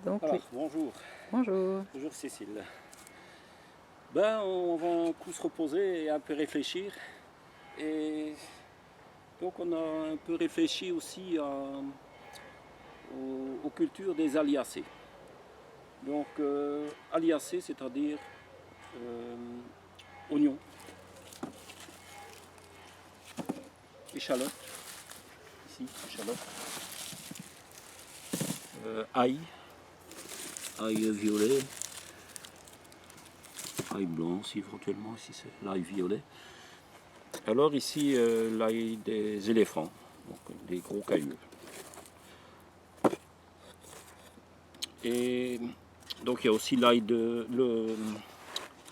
Donc, Alors, oui. bonjour. Bonjour. Bonjour Cécile. Ben, on va un coup se reposer et un peu réfléchir. Et donc on a un peu réfléchi aussi aux cultures des aliacées. Donc aliacées, c'est-à-dire oignons, échalotes, ici, échalotes, ail, ail violet, ail blanc si éventuellement, ici c'est l'ail violet. Alors ici, l'ail des éléphants, donc des gros cailloux. Et donc il y a aussi l'ail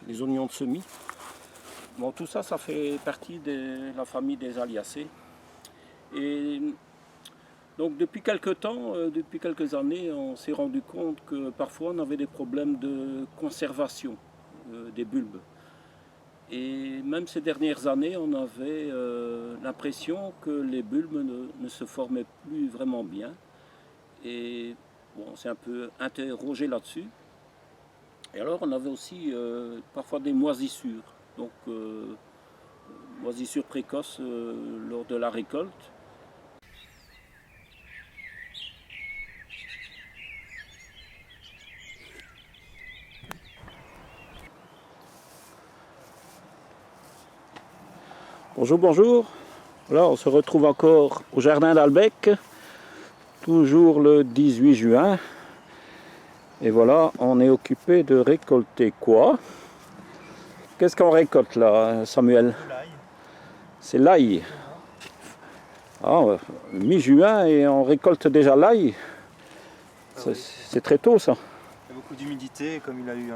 les oignons de semis. Bon, tout ça, ça fait partie de la famille des aliacées. Et donc depuis quelques temps, depuis quelques années, on s'est rendu compte que parfois on avait des problèmes de conservation des bulbes. Et même ces dernières années, on avait l'impression que les bulbes ne se formaient plus vraiment bien. Et bon, on s'est un peu interrogé là-dessus. Et alors, on avait aussi parfois des moisissures. Donc, moisissures précoces lors de la récolte. Bonjour, bonjour. Là, on se retrouve encore au jardin d'Albec, toujours le 18 juin. Et voilà, on est occupé de récolter quoi? Qu'est-ce qu'on récolte là, Samuel? L'ail. C'est l'ail. Ah, mi-juin et on récolte déjà l'ail. Ah oui. C'est très tôt ça. Il y a beaucoup d'humidité, comme il a eu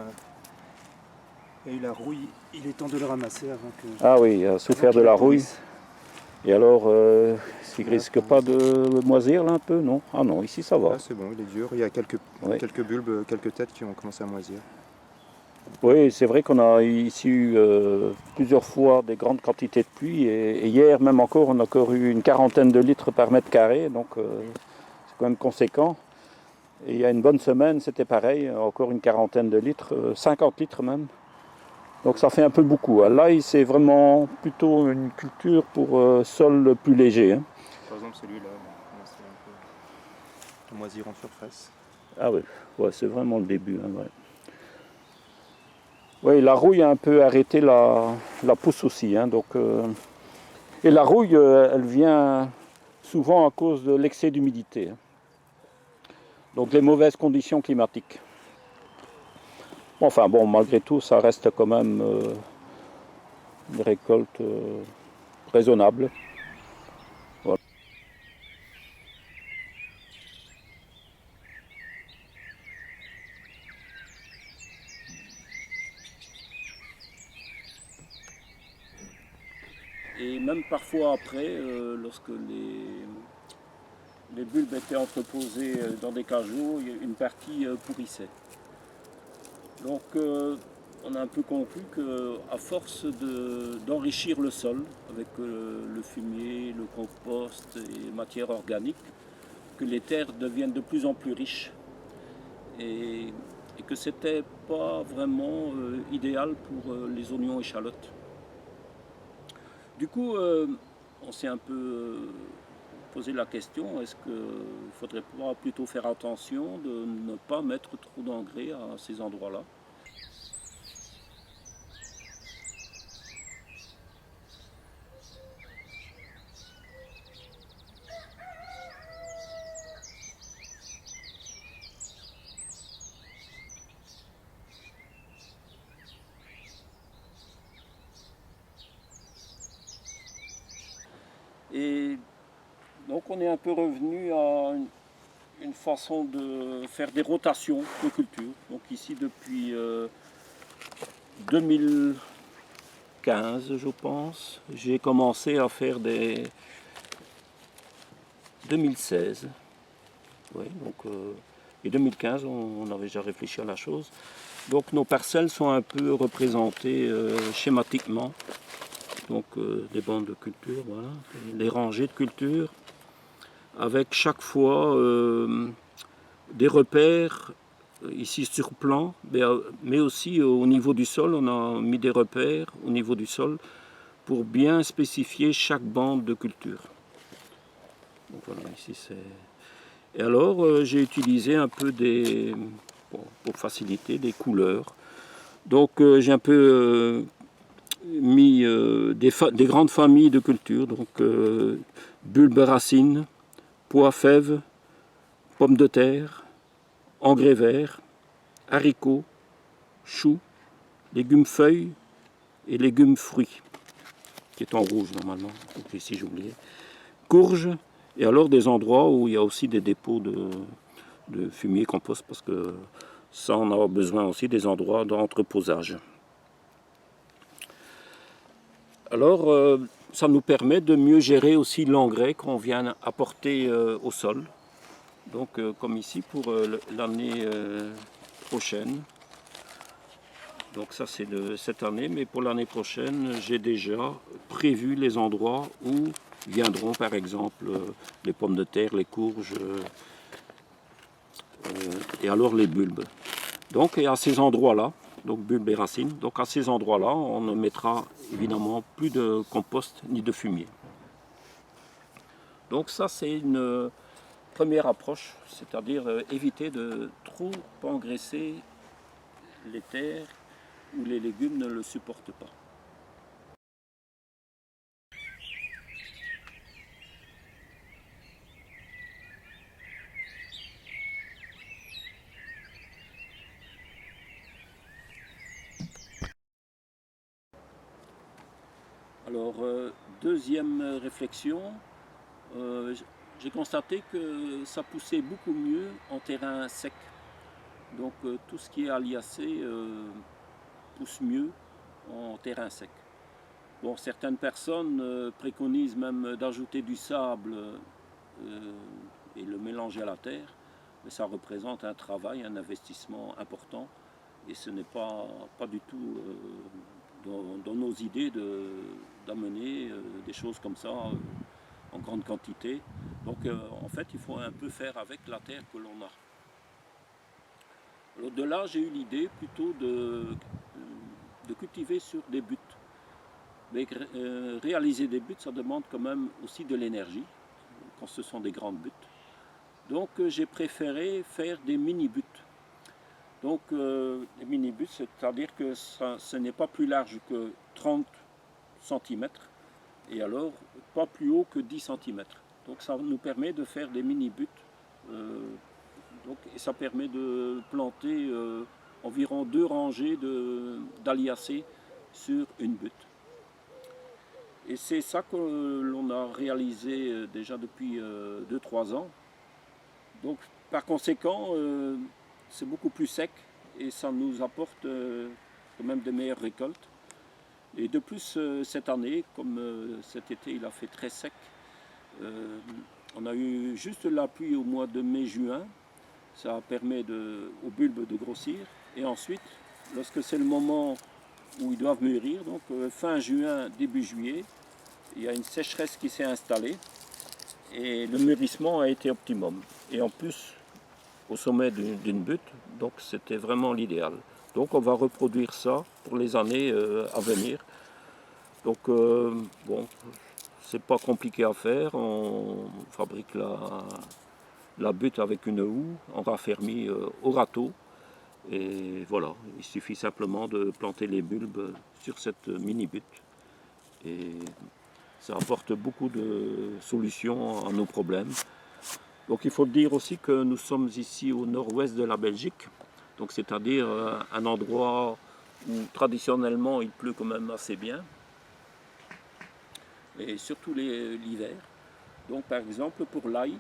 la rouille, il est temps de le ramasser avant que. Ah oui, il a souffert de la rouille. Et alors, s'il Voilà, risque pas de moisir là un peu, non? Ah non, ici ça va. Là c'est bon, il est dur. Il y a quelques bulbes, quelques têtes qui ont commencé à moisir. Oui, c'est vrai qu'on a ici eu plusieurs fois des grandes quantités de pluie et hier même encore, on a encore eu une quarantaine de litres par mètre carré, donc c'est quand même conséquent. Et il y a une bonne semaine, c'était pareil, encore une quarantaine de litres, 50 litres même. Donc ça fait un peu beaucoup. Là, c'est vraiment plutôt une culture pour sol plus léger. Hein. Par exemple celui-là, c'est un peu moisir en surface. Ah oui, ouais, c'est vraiment le début. Hein, ouais. Oui, la rouille a un peu arrêté la pousse aussi. Hein, donc, et la rouille, elle vient souvent à cause de l'excès d'humidité. Hein. Donc les mauvaises conditions climatiques. Enfin bon, malgré tout, ça reste quand même une récolte raisonnable. Voilà. Et même parfois après, lorsque les bulbes étaient entreposés dans des cajots, une partie pourrissait. Donc on a un peu conclu qu'à force d'enrichir le sol avec le fumier, le compost et matière organique, que les terres deviennent de plus en plus riches et que c'était pas vraiment idéal pour les oignons et échalotes. Du coup, on s'est un peu posé la question, est-ce qu'il ne faudrait pas plutôt faire attention de ne pas mettre trop d'engrais à ces endroits-là? Et donc on est un peu revenu à une façon de faire des rotations de culture. Donc ici depuis 2015 je pense, j'ai commencé à faire des 2016. Oui, donc, et 2015 on avait déjà réfléchi à la chose. Donc nos parcelles sont un peu représentées schématiquement. Donc des bandes de culture, voilà, des rangées de culture, avec chaque fois des repères ici sur plan, mais aussi au niveau du sol. On a mis des repères au niveau du sol pour bien spécifier chaque bande de culture. Donc voilà, ici c'est... Et alors j'ai utilisé un peu pour faciliter, des couleurs. Donc j'ai un peu mis des grandes familles de cultures, donc bulbes racines, pois fèves, pommes de terre, engrais verts, haricots, choux, légumes feuilles et légumes fruits, qui est en rouge normalement, donc ici j'ai oublié, courges, et alors des endroits où il y a aussi des dépôts de fumier compost, parce que ça on a besoin aussi des endroits d'entreposage. Alors ça nous permet de mieux gérer aussi l'engrais qu'on vient apporter au sol. Donc comme ici pour l'année prochaine. Donc ça c'est de cette année, mais pour l'année prochaine, j'ai déjà prévu les endroits où viendront par exemple les pommes de terre, les courges et alors les bulbes. Donc et à ces endroits-là, donc bulbes et racines, donc à ces endroits-là, on ne mettra évidemment plus de compost ni de fumier. Donc ça c'est une première approche, c'est-à-dire éviter de trop engraisser les terres où les légumes ne le supportent pas. Alors, deuxième réflexion, j'ai constaté que ça poussait beaucoup mieux en terrain sec. Donc tout ce qui est aliacé pousse mieux en terrain sec. Bon, certaines personnes préconisent même d'ajouter du sable et le mélanger à la terre, mais ça représente un travail, un investissement important, et ce n'est pas du tout dans nos idées d'amener des choses comme ça en grande quantité. Donc en fait, il faut un peu faire avec la terre que l'on a. Alors de là, j'ai eu l'idée plutôt de cultiver sur des buttes. Mais réaliser des buttes, ça demande quand même aussi de l'énergie, quand ce sont des grandes buttes. Donc j'ai préféré faire des mini-buttes. Donc les mini-buttes, c'est-à-dire que ce n'est pas plus large que 30 cm et alors pas plus haut que 10 cm. Donc ça nous permet de faire des mini-buttes. Et ça permet de planter environ 2 rangées d'aliacées sur une butte. Et c'est ça que l'on a réalisé déjà depuis 2-3 ans. Donc par conséquent, c'est beaucoup plus sec et ça nous apporte quand même de meilleures récoltes. Et de plus, cette année, comme cet été il a fait très sec, on a eu juste la pluie au mois de mai-juin. Ça permet aux bulbes de grossir. Et ensuite, lorsque c'est le moment où ils doivent mûrir, donc fin juin, début juillet, il y a une sécheresse qui s'est installée et le mûrissement a été optimum. Et en plus, au sommet d'une butte, donc c'était vraiment l'idéal. Donc on va reproduire ça pour les années à venir. Donc bon, c'est pas compliqué à faire, on fabrique la butte avec une houe, on raffermit au râteau. Et voilà, il suffit simplement de planter les bulbes sur cette mini-butte. Et ça apporte beaucoup de solutions à nos problèmes. Donc il faut dire aussi que nous sommes ici au nord-ouest de la Belgique, donc c'est-à-dire un endroit où traditionnellement il pleut quand même assez bien, et surtout l'hiver. Donc par exemple pour l'ail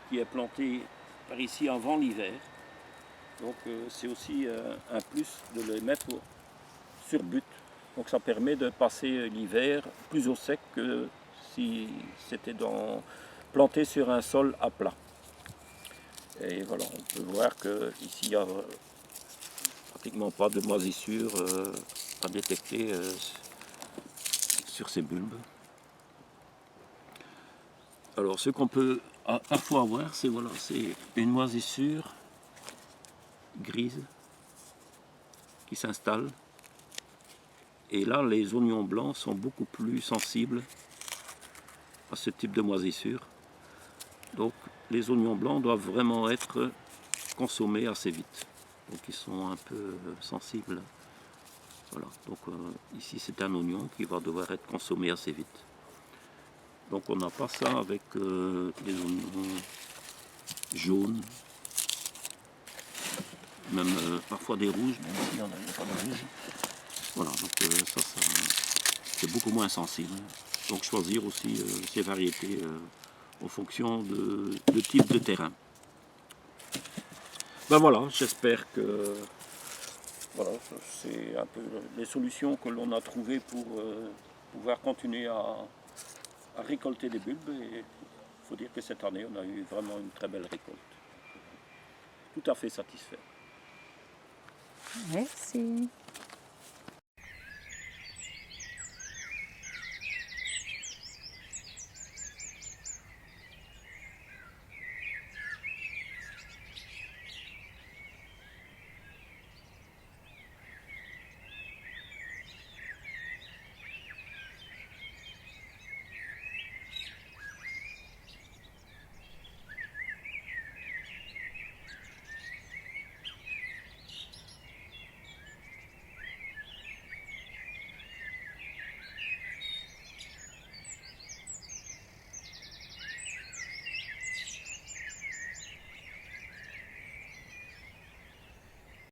qui est planté par ici avant l'hiver, donc c'est aussi un plus de le mettre sur butte. Donc ça permet de passer l'hiver plus au sec que si c'était planté sur un sol à plat. Et voilà, on peut voir qu'ici il n'y a pratiquement pas de moisissure à détecter sur ces bulbes. Alors ce qu'on peut parfois avoir, c'est voilà, une moisissure grise qui s'installe. Et là, les oignons blancs sont beaucoup plus sensibles à ce type de moisissure. Donc les oignons blancs doivent vraiment être consommés assez vite. Donc ils sont un peu sensibles. Voilà, donc ici c'est un oignon qui va devoir être consommé assez vite. Donc on n'a pas ça avec les oignons jaunes, même parfois des rouges, même ici on n'a pas de rouge. Voilà, donc ça c'est beaucoup moins sensible. Donc choisir aussi ces variétés en fonction de type de terrain. Ben voilà, j'espère que voilà, c'est un peu les solutions que l'on a trouvées pour pouvoir continuer à récolter des bulbes. Et il faut dire que cette année, on a eu vraiment une très belle récolte. Tout à fait satisfait. Merci.